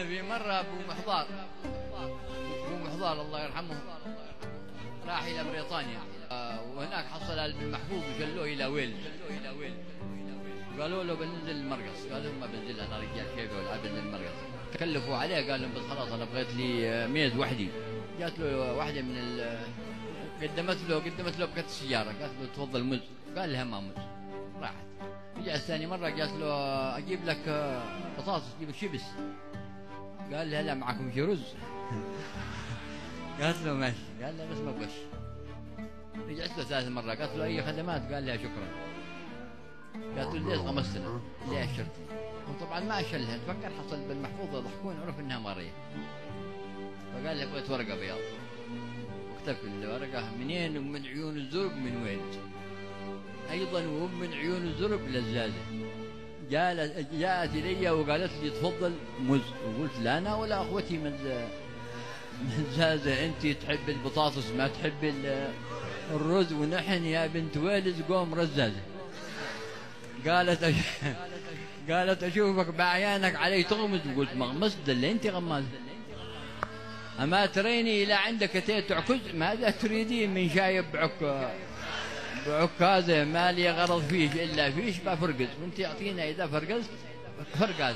في مرة أبو محضار الله يرحمه راح إلى بريطانيا، وهناك حصل على ابن محفوظ وجلوه إلى ويلز، قالوا له بننزل المرقص، قال لهم ما بنزل أنا رجال كيف ولا بنزل المرقص. تكلفوا عليه قال لهم بس خلاص أنا بغيت لي ميز وحدي. جات له واحدة من قدمت له بكت السيارة، قالت له تفضل مز، قال لها ما مز، راحت. رجع الثاني مرة قالت له أجيب لك بطاطس، أجيب لك شيبس، قال لها لا معكم شي رز. قالت له ماشي، قال لها بس ما بغش. رجعت له ثالث مرة قالت له أي خدمات، قال لها شكرا. قالت له ليش غمستنا؟ ليش شرطي؟ وطبعا ما أشلها، تفكر حصل بالمحفوظ يضحكون، عرف إنها مارية. فقال لها بغيت ورقة بياض، وكتب الورقة منين ومن عيون الزرق من وين؟ أيضا ومن عيون الزرق لزازة. جاءت إلي وقالت لي تفضل مز، وقلت لا أنا ولا أخوتي مزازة، أنت تحب البطاطس ما تحب الرز، ونحن يا بنت ويلز قوم رزازة. قالت أشوفك بعيانك علي تغمز، وقلت مغمست اللي أنت غماز. أما تريني إلى عندك أتيت عكز، ماذا تريدين من شايب بعكازة ما لي غرض فيش إلا فيش بفرقز، وأنت أعطينا إذا فرقزت فرقاز.